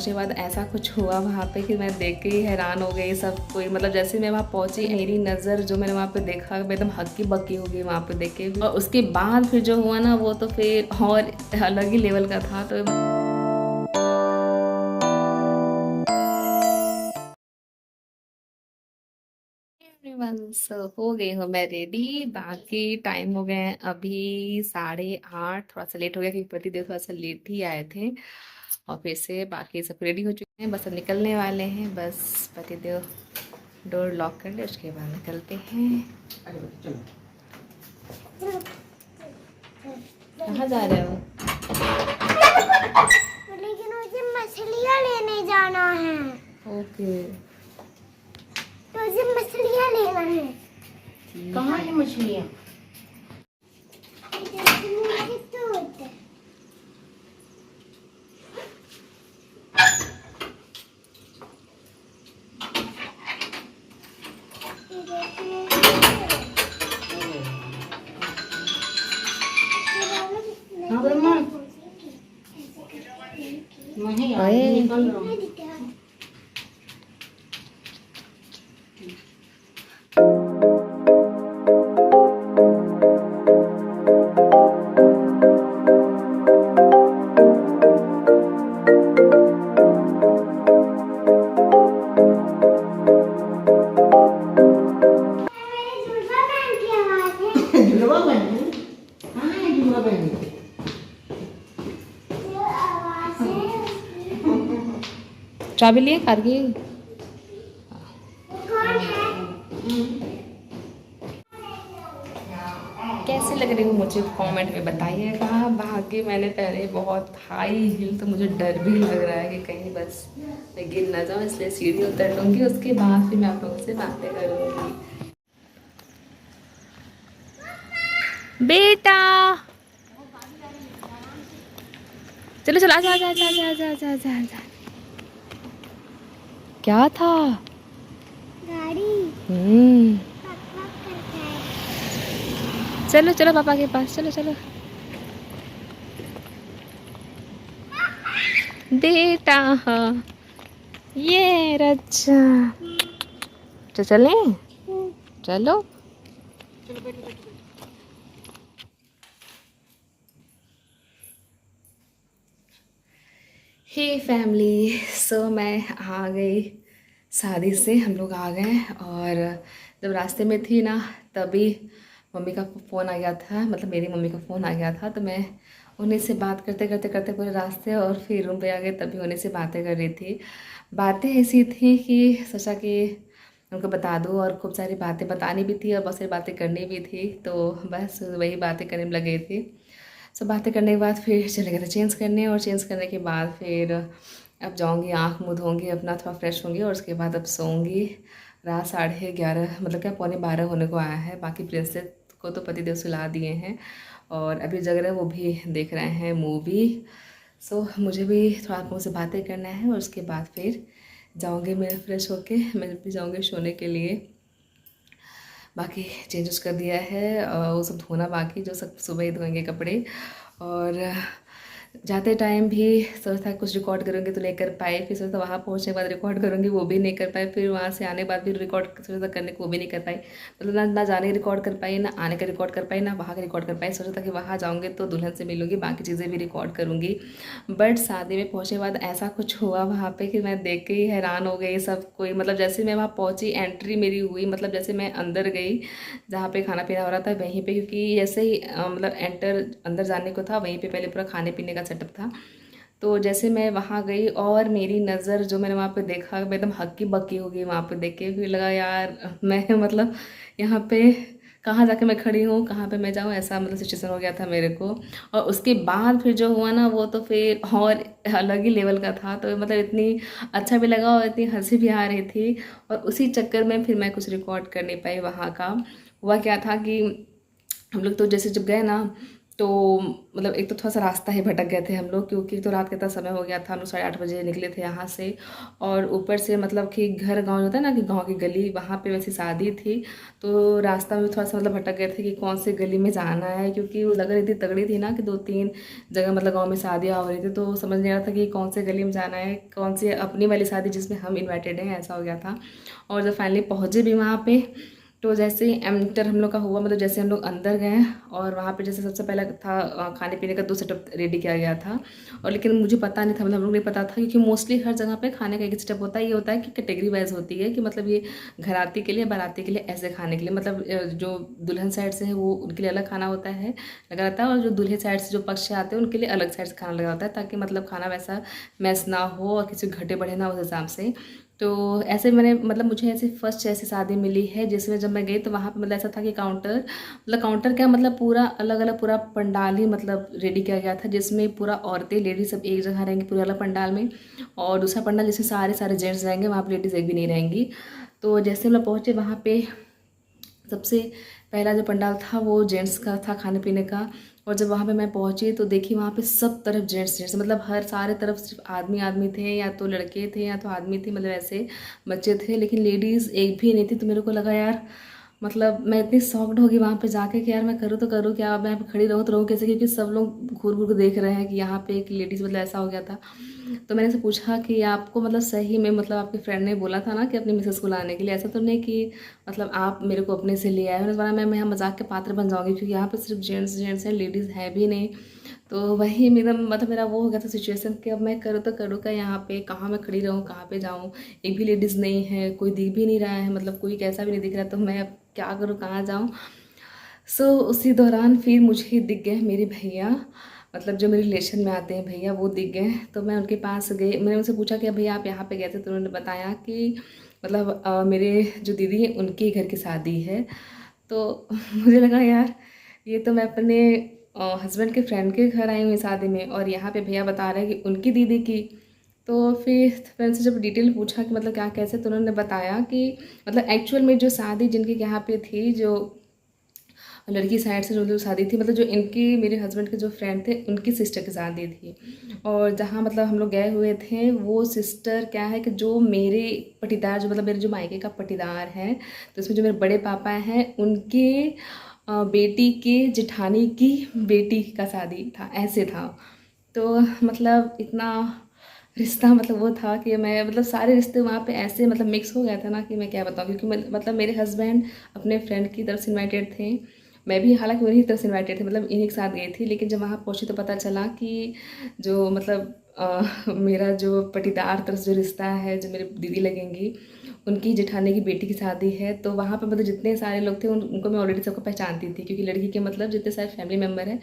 पहुँचने के बाद ऐसा कुछ हुआ वहाँ पे कि मैं देख के ही हैरान हो गई। सब कोई मतलब जैसे मैं वहाँ पहुँची, मेरी नज़र जो मैंने वहाँ पे देखा, मैं एकदम हक्की बक्की हो गई वहाँ पे देख के। और उसके बाद फिर जो हुआ ना वो तो फिर और अलग ही लेवल का था। तो हो गई हूँ मैं रेडी। बाकी टाइम हो गए हैं अभी 8:30, थोड़ा सा लेट हो गया क्योंकि पतिदेव थोड़ा सा लेट ही आए थे ऑफिस से। बाकी सब रेडी हो चुके हैं, बस अब निकलने वाले हैं। बस पतिदेव डोर लॉक कर ले, उसके बाद निकलते हैं। कहाँ जा रहे हो? लेकिन मुझे मछलियाँ लेने जाना है। ओके, तो मुझे मछलियाँ लेना है। कहाँ है मछलियाँ? नहीं यार, निकल रहा हूँ। जुड़वा बहन, कहाँ है जुड़वा बहन? चाबी लिए कार की? कैसे लग रही हूँ मुझे कमेंट में बताइएगा। बाकी मैंने पहले बहुत हाई हिल, तो मुझे डर भी लग रहा है कि कहीं बस मैं गिर ना जाऊँ, इसलिए सीढ़ी उतर लूँगी। उसके बाद फिर मैं आप लोगों से बातें करूँगी। बेटा चलो चलो, आजा आजा आजा आजा आजा आजा आजा आजा। क्या था? गाड़ी पक-पक करता है। चलो चलो पापा के पास, चलो चलो। बेटा हाँ, ये रच्चा। तो चलें? चलो। हे फैमिली, सो मैं आ गई शादी से, हम लोग आ गए। और जब रास्ते में थी ना तभी मम्मी का फ़ोन आ गया था, मतलब मेरी मम्मी का फ़ोन आ गया था। तो मैं उन्हीं से बात करते करते करते पूरे रास्ते और फिर रूम पे आ गए, तभी उन्हीं से बातें कर रही थी। बातें ऐसी थी कि सोचा कि उनको बता दूँ, और खूब सारी बातें बतानी भी थी और बहुत सारी बातें करनी भी थी। तो बस वही बातें करने में लगे थे। सब बातें करने के बाद फिर चले गए थे चेंज करने, और चेंज करने के बाद फिर अब जाऊंगी, आँख मुँह धोंगी अपना, थोड़ा फ्रेश होंगी, और उसके बाद अब सोऊंगी। रात 11:30 मतलब क्या 11:15 होने को आया है। बाकी प्रिंसेस को तो पतिदेव सुला दिए हैं और अभी जग रहे हैं, वो भी देख रहे हैं मूवी। सो मुझे भी थोड़ा आप लोगों से बातें करना है, और उसके बाद फिर जाऊँगी मैं फ्रेश होके, मैं भी जाऊँगी सोने के लिए। बाकी चेंजेस कर दिया है, वो सब धोना बाकी, जो सब सुबह ही धोएंगे कपड़े। और जाते टाइम भी सोचा था कुछ रिकॉर्ड करूँगी तो नहीं कर पाए, फिर सोचा वहाँ पहुँचने के बाद रिकॉर्ड करूँगी, वो भी नहीं कर पाए। फिर वहाँ से आने के बाद भी रिकॉर्ड सोचा करने को, वो भी नहीं कर पाई। मतलब ना जाने का रिकॉर्ड कर पाई, ना आने का रिकॉर्ड कर पाई, ना वहाँ का रिकॉर्ड कर पाई। सोचा था कि वहाँ जाऊँगी तो दुल्हन से मिलूँगी, बाकी चीज़ें भी रिकॉर्ड करूँगी। बट शादी में पहुँचने के बाद ऐसा कुछ हुआ वहाँ पे कि मैं देख के ही हैरान हो गई। सब कोई मतलब जैसे मैं वहाँ पहुँची, एंट्री मेरी हुई, मतलब जैसे मैं अंदर गई जहाँ पे खाना पीना हो रहा था वहीं पे, क्योंकि जैसे ही मतलब एंटर अंदर जाने को था, वहीं पे पहले पूरा खाने पीने का सेटअप था। तो जैसे मैं वहाँ गई और मेरी नज़र जो मैंने वहाँ पे देखा, मैं एकदम हक्की बक्की हो गई वहाँ पे देख के। फिर लगा यार मैं मतलब यहाँ पे कहाँ जाके मैं खड़ी हूँ, कहाँ पे मैं जाऊँ, ऐसा मतलब सिचुएशन हो गया था मेरे को। और उसके बाद फिर जो हुआ ना वो तो फिर और अलग ही लेवल का था। तो मतलब इतनी अच्छा भी लगा और इतनी हंसी भी आ रही थी। और उसी चक्कर में फिर मैं कुछ रिकॉर्ड कर नहीं पाई वहाँ का। हुआ क्या था कि हम लोग तो जैसे जब गए ना तो मतलब एक तो थोड़ा सा रास्ता ही भटक गए थे हम लोग, क्योंकि तो रात का इतना समय हो गया था, हम लोग 8:30 बजे निकले थे यहाँ से। और ऊपर से मतलब कि घर गांव जो होता है ना, कि गांव की गली, वहाँ पे वैसी शादी थी। तो रास्ता में थोड़ा सा मतलब भटक गए थे कि कौन सी गली में जाना है, क्योंकि वो लग रही थी तगड़ी थी ना, कि 2-3 जगह मतलब गाँव में शादियाँ हो रही थी। तो समझ नहीं आ रहा था कि कौन से गली में जाना है, कौन सी अपनी वाली शादी जिसमें हम इन्वाइटेड हैं, ऐसा हो गया था। और जब फाइनली पहुँचे भी वहाँ पे, तो जैसे ही एंटर हम लोग का हुआ, मतलब जैसे हम लोग अंदर गए, और वहाँ पे जैसे सबसे पहला था खाने पीने का 2 सेटअप रेडी किया गया था। और लेकिन मुझे पता नहीं था, मतलब हम लोग नहीं पता था, क्योंकि मोस्टली हर जगह पे खाने का एक स्टेप होता है। ये होता है कि कैटेगरी वाइज होती है, कि मतलब ये घराती के लिए, बाराती के लिए ऐसे खाने के लिए, मतलब जो दुल्हन साइड से है वो उनके लिए अलग खाना होता है, लगा रहता है। और जो दूल्हे साइड से जो पक्ष से आते हैं उनके लिए अलग साइड से खाना लगा होता है, ताकि मतलब खाना वैसा मैस ना हो और किसी घटे बढ़े ना, उस हिसाब से। तो ऐसे मैंने मतलब मुझे ऐसे फर्स्ट ऐसी शादी मिली है, जिसमें जब मैं गई तो वहाँ पे मतलब ऐसा था कि काउंटर, मतलब काउंटर क्या, मतलब पूरा अलग अलग पूरा पंडाल ही मतलब रेडी किया गया था, जिसमें पूरा औरतें लेडीज सब एक जगह रहेंगी पूरे अलग पंडाल में। और दूसरा पंडाल जिसमें सारे सारे जेंट्स रहेंगे, वहाँ पर लेडीज़ एक भी नहीं रहेंगी। तो जैसे हम लोग पहुँचे वहाँ पे, सबसे पहला जो पंडाल था वो जेंट्स का था खाने पीने का। और जब वहाँ पे मैं पहुँची तो देखी वहाँ पे सब तरफ जेंट्स जेंट्स, मतलब हर सारे तरफ सिर्फ आदमी आदमी थे, या तो लड़के थे या तो आदमी थे, मतलब ऐसे बच्चे थे, लेकिन लेडीज़ एक भी नहीं थी। तो मेरे को लगा यार, मतलब मैं इतनी शॉक्ड होगी वहाँ पे जाके कि यार मैं करूँ तो करूँ क्या, अब मैं यहाँ पे खड़ी रहूँ तो रहूँ कैसे, क्योंकि सब लोग घूर घूर के देख रहे हैं कि यहाँ पे एक लेडीज़, मतलब ऐसा हो गया था। तो मैंने से पूछा कि आपको मतलब सही में, मतलब आपके फ्रेंड ने बोला था ना कि अपनी मिसेस को लाने के लिए, ऐसा तो नहीं कि मतलब आप मेरे को अपने से ले आए? मैंने बोला मैं यहाँ मजाक के पात्र बन जाऊँगी, क्योंकि यहाँ पे सिर्फ जेंट्स जेंट्स हैं, लेडीज़ है भी नहीं। तो वही मेरा मतलब मेरा वो हो गया था सिचुएशन, कि अब मैं करूँ तो करूँ क्या यहाँ पे, कहाँ मैं खड़ी रहूँ, कहाँ पे जाऊँ? एक भी लेडीज़ नहीं है, कोई दिख भी नहीं रहा है, मतलब कोई कैसा भी नहीं दिख रहा, तो मैं अब क्या करूँ, कहाँ जाऊँ? सो उसी दौरान फिर मुझे दिख गए मेरे भैया, मतलब जो मेरे रिलेशन में आते हैं भैया, वो दिख गए। तो मैं उनके पास गई, मैंने उनसे पूछा कि भैया आप यहाँ पे गए थे? तो उन्होंने बताया कि मतलब मेरे जो दीदी हैं उनके घर की शादी है। तो मुझे लगा यार, ये तो मैं अपने हस्बैंड के फ्रेंड के घर आई हुई शादी में, और यहाँ पे भैया बता रहे हैं कि उनकी दीदी की। तो फिर उनसे जब डिटेल पूछा कि मतलब क्या कैसे, तो उन्होंने बताया कि मतलब एक्चुअल में जो शादी जिनके यहाँ पे थी, जो लड़की साइड से जो शादी थी, मतलब जो इनकी मेरे हस्बैंड के जो फ्रेंड थे उनकी सिस्टर की शादी थी। और जहाँ मतलब हम लोग गए हुए थे, वो सिस्टर क्या है कि जो मेरे पटीदार, जो मतलब मेरे जो मायके का पटीदार है, तो उसमें जो मेरे बड़े पापा हैं उनके बेटी के जेठानी की बेटी का शादी था, ऐसे था। तो मतलब इतना रिश्ता मतलब वो था कि मैं मतलब सारे रिश्ते वहाँ पे ऐसे मतलब मिक्स हो गया था ना, कि मैं क्या बताऊँ, क्योंकि मतलब मेरे हस्बैंड अपने फ्रेंड की तरफ से इनवाइटेड थे, मैं भी हालांकि उन्हीं की तरफ से इनवाइटेड थी, मतलब इन्हीं के साथ गई थी। लेकिन जब वहाँ पहुँची तो पता चला कि जो मतलब मेरा जो पटीदार तरफ जो रिश्ता है, जो मेरी दीदी लगेंगी, उनकी जेठानी की बेटी की शादी है। तो वहाँ पर मतलब जितने सारे लोग थे उनको मैं ऑलरेडी सबको पहचानती थी, क्योंकि लड़की के मतलब जितने सारे फैमिली मेम्बर हैं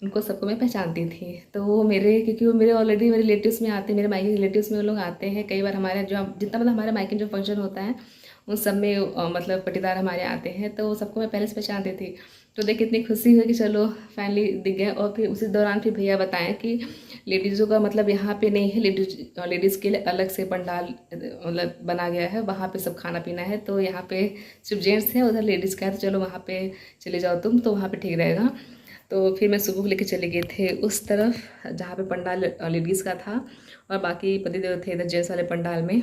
उनको सबको मैं पहचानती थी। तो वो मेरे, क्योंकि वो मेरे ऑलरेडी मेरे रिलेटिव्स में आते हैं, मेरे मायके रिलेटिव्स में वो लोग आते हैं कई बार, हमारे जो जितना मतलब हमारे मायके जो फंक्शन होता है उन सब में मतलब पटीदार हमारे आते हैं, तो सबको मैं पहले से पहचानती थी। तो देख कितनी खुशी हुई कि चलो फाइनली दिख गए। और फिर उसी दौरान फिर भैया बताएं कि लेडीज़ों का मतलब यहाँ पे नहीं है, लेडीज़ के लिए अलग से पंडाल मतलब बना गया है, वहाँ पे सब खाना पीना है। तो यहाँ पे सिर्फ जेंट्स है, उधर लेडीज़ का है, तो चलो वहाँ पे चले जाओ तुम, तो वहाँ पे ठीक रहेगा। तो फिर मैं सुबह को लेकर चले गए थे उस तरफ जहाँ पे पंडाल लेडीज़ का था, और बाकी पतिदेव थे इधर जेंट्स वाले पंडाल में।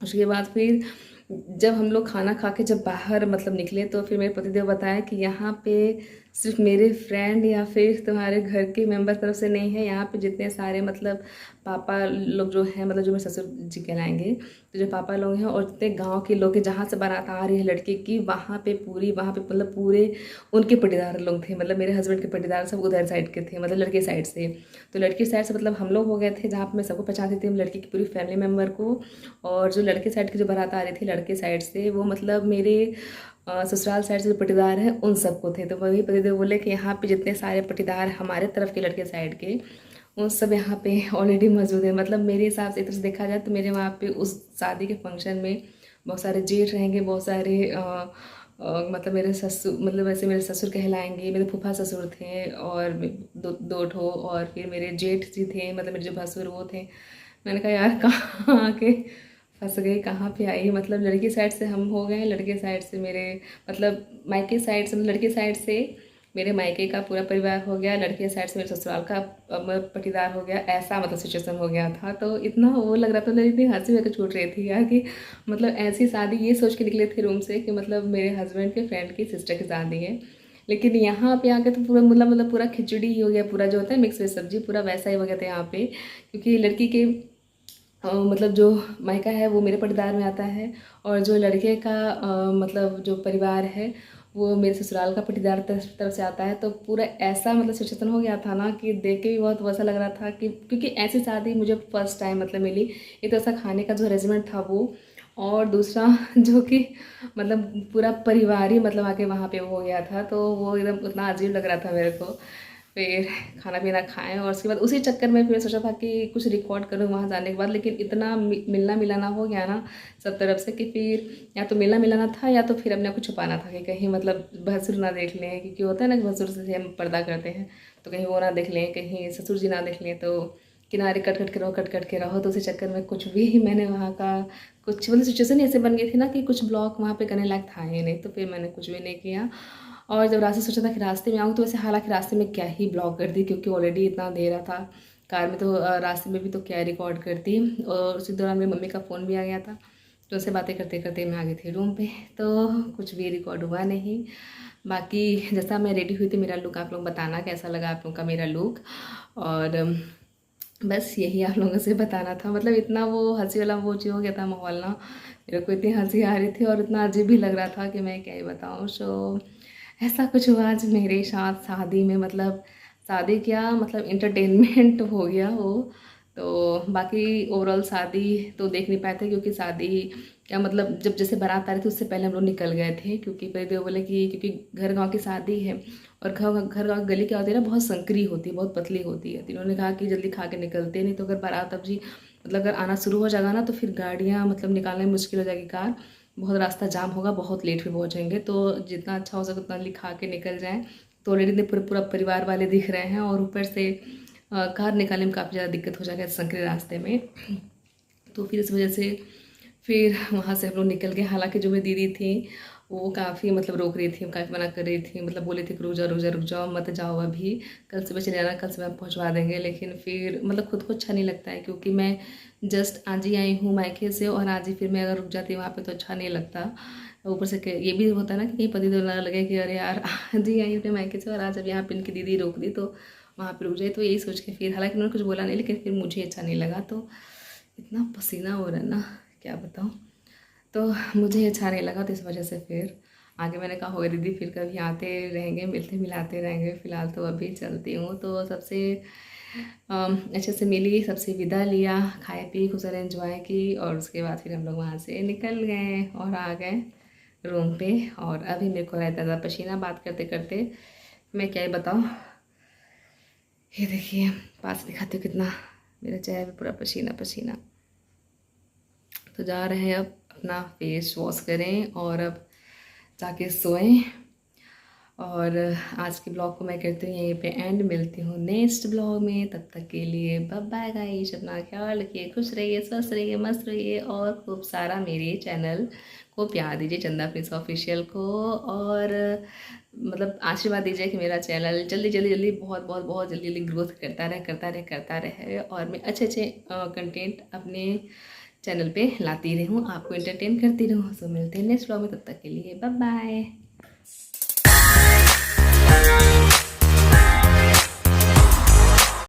उसके बाद फिर जब हम लोग खाना खा के जब बाहर मतलब निकले, तो फिर मेरे पतिदेव बताया कि यहाँ पे सिर्फ मेरे फ्रेंड या फिर तुम्हारे घर के मेंबर तरफ से नहीं है, यहाँ पे जितने सारे मतलब पापा लोग जो हैं, मतलब जो मेरे ससुर जी कहलाएंगे, तो जो पापा लोग हैं और जितने गांव के लोग हैं, जहाँ से बारात आ रही है लड़के की, वहाँ पे मतलब पूरे उनके पटीदार लोग थे, मतलब मेरे हस्बैंड के पटीदार सब उधर साइड के थे, मतलब लड़के साइड से। तो लड़की साइड से मतलब हम लोग हो गए थे, जहाँ पर मैं सबको पहचानती थी, लड़की की पूरी फैमिली मेम्बर को। और जो लड़के साइड की जो बारात आ रही थी लड़के साइड से, वो मतलब मेरे ससुराल साइड से जो पटीदार हैं उन सबको थे। तो वही पतिदेव बोले कि यहाँ पे जितने सारे पटीदार हमारे तरफ के लड़के साइड के, उन सब यहाँ पे ऑलरेडी मौजूद है। मतलब मेरे हिसाब से एक तरह से देखा जाए तो मेरे वहाँ पे उस शादी के फंक्शन में बहुत सारे जेठ रहेंगे, बहुत सारे मतलब मेरे ससुर, मतलब वैसे मेरे ससुर कहलाएंगे, मेरे फूफा ससुर थे, और दो ठो, और फिर मेरे जेठ जी थे, मतलब मेरे जो भसुर वो थे। मैंने कहा यार कहाँ आके फंस गई, कहाँ पे आई, मतलब लड़की साइड से हम हो गए, लड़के साइड से मेरे मतलब मायके साइड से, लड़के साइड से मेरे मायके का पूरा परिवार हो गया, लड़के साइड से मेरे ससुराल का पटीदार हो गया, ऐसा मतलब सिचुएशन हो गया था। तो इतना वो लग रहा था, मतलब इतनी हंसी मेरे को छूट रही थी यार कि मतलब ऐसी शादी, ये सोच के निकले थे रूम से कि मतलब मेरे हस्बैंड के फ्रेंड की सिस्टर की शादी है, लेकिन यहाँ पे आके तो पूरा मतलब पूरा खिचड़ी ही हो गया, पूरा जो होता है मिक्स वेज सब्जी पूरा वैसा ही हो गया था यहाँ पे। क्योंकि लड़की के मतलब जो मायका है वो मेरे पटीदार में आता है, और जो लड़के का मतलब जो परिवार है वो मेरे ससुराल का पटीदार तरफ से आता है। तो पूरा ऐसा मतलब सिचुएशन हो गया था ना कि देख के भी बहुत वैसा लग रहा था कि क्योंकि ऐसी शादी मुझे फर्स्ट टाइम मतलब मिली। एक तो ऐसा खाने का जो अरेंजमेंट था वो, और दूसरा जो कि मतलब पूरा परिवार ही मतलब आके वहाँ पे हो गया था, तो वो एकदम उतना अजीब लग रहा था मेरे को। फिर खाना पीना खाएं और उसके बाद उसी चक्कर में फिर सोचा था कि कुछ रिकॉर्ड करूँ वहाँ जाने के बाद, लेकिन इतना मिलना मिलाना हो गया ना सब तरफ से कि फिर या तो मिलना मिलाना था या तो फिर अपने आप को छुपाना था कि कहीं मतलब भसुर ना देख लें, क्योंकि होता है ना कि भसुर से हम पर्दा करते हैं तो कहीं वो ना देख लें, कहीं ससुर जी ना देख लें, तो किनारे कट कट के रहो। तो उसी चक्कर में कुछ भी मैंने वहाँ का कुछ मतलब सिचुएशन ऐसे बन गई थी ना कि कुछ ब्लॉग वहाँ पे करने लायक था ही नहीं, तो फिर मैंने कुछ भी नहीं किया। और जब रास्ते सोचा था कि रास्ते में आऊँ, तो वैसे हालांकि रास्ते में क्या ही ब्लॉग कर दी, क्योंकि ऑलरेडी इतना अंधेरा था कार में, तो रास्ते में भी तो क्या रिकॉर्ड करती। और उसी दौरान मेरी मम्मी का फ़ोन भी आ गया था, तो उससे बातें करते करते मैं आ गई थी रूम पे, तो कुछ भी रिकॉर्ड हुआ नहीं। बाकी जैसा मैं रेडी हुई थी, मेरा लुक आप लोग बताना कैसा लगा आप लोगों का मेरा लुक, और बस यही आप लोगों से बताना था। मतलब इतना वो हंसी वाला वो चीज़ हो गया था माहौल ना, मेरे को इतनी हंसी आ रही थी और इतना अजीब भी लग रहा था कि मैं क्या ही बताऊँ। सो ऐसा कुछ हुआ आज मेरे साथ शादी में, मतलब शादी क्या मतलब इंटरटेनमेंट हो गया वो। तो बाकी ओवरऑल शादी तो देख नहीं पाए थे, क्योंकि शादी क्या मतलब जब जैसे बारात आ रही थी उससे पहले हम लोग निकल गए थे, क्योंकि पहले वो बोले कि क्योंकि घर गांव की शादी है और घर गाँव गली क्या होती है ना, बहुत संकरी होती है, बहुत पतली होती है। तो इन्होंने कहा कि जल्दी खा के निकलते, नहीं तो अगर बारात अब जी मतलब अगर आना शुरू हो जाएगा ना तो फिर गाड़ियाँ मतलब निकालने में मुश्किल हो जाएगी, कार बहुत रास्ता जाम होगा, बहुत लेट भी पहुँचेंगे। तो जितना अच्छा हो सके उतना जल्दी खा के निकल जाएँ। तो ऑलरेडी पूरा परिवार वाले दिख रहे हैं, और ऊपर से कार निकालने में काफ़ी ज़्यादा दिक्कत हो जाएगा संकरे रास्ते में। तो फिर इस वजह से फिर वहाँ से हम लोग निकल गए। हालांकि जो मेरी दीदी थी वो काफ़ी मतलब रोक रही थी, काफ़ी मना कर रही थी, मतलब बोली थी कि रुक जाओ मत जाओ अभी, कल सुबह चले जाना, कल सुबह हम पहुँचवा देंगे। लेकिन फिर मतलब खुद को अच्छा नहीं लगता है, क्योंकि मैं जस्ट आज ही आई हूँ मायके से, और आज ही फिर मैं अगर रुक जाती वहाँ पे तो अच्छा नहीं लगता। ऊपर से ये भी होता है ना कि कहीं पति तो ना लगे कि अरे यार आज ही आई अपने मायके से और आज अब यहाँ पे इनकी दीदी रोक दी तो वहाँ पे रुक जाए। तो यही सोच के फिर, हालांकि उन्होंने कुछ बोला नहीं, लेकिन फिर मुझे अच्छा नहीं लगा। तो इतना पसीना हो रहा है ना क्या बताऊँ, तो मुझे अच्छा नहीं लगा। तो इस वजह से फिर आगे मैंने कहा होगा दीदी फिर कभी आते रहेंगे, मिलते मिलाते रहेंगे, फ़िलहाल तो अभी चलती हूँ। तो सबसे अच्छे से मिली, सबसे विदा लिया, खाए पी खूब सारे एंजॉय की, और उसके बाद फिर हम लोग वहाँ से निकल गए और आ गए रूम पे। और अभी मेरे को रहता था पसीना बात करते करते, मैं क्या ही बताऊँ। ये देखिए पास दिखाती हूँ कितना मेरा चेहरा भी पूरा पसीना पसीना। तो जा रहे हैं अब अपना फेस वॉश करें और अब जाके सोएं। और आज के ब्लॉग को मैं करती हूँ यहीं पे एंड, मिलती हूँ नेक्स्ट ब्लॉग में। तब तक के लिए बाय बाय गाइस, अपना ख्याल रखिए, खुश रहिए, स्वस्थ रहिए, मस्त रहिए, और खूब सारा मेरे चैनल को प्यार दीजिए, चंदा प्रिंस ऑफिशियल को, और मतलब आशीर्वाद दीजिए कि मेरा चैनल जल्दी जल्दी जल्दी बहुत बहुत बहुत जल्दी जल्दी ग्रोथ करता रहे और मैं अच्छे अच्छे कंटेंट अपने चैनल पे लाती रहूँ, आपको एंटरटेन करती रहूँ। सो मिलते हैं नेक्स्ट ब्लॉग में, तब तक के लिए बाय बाय।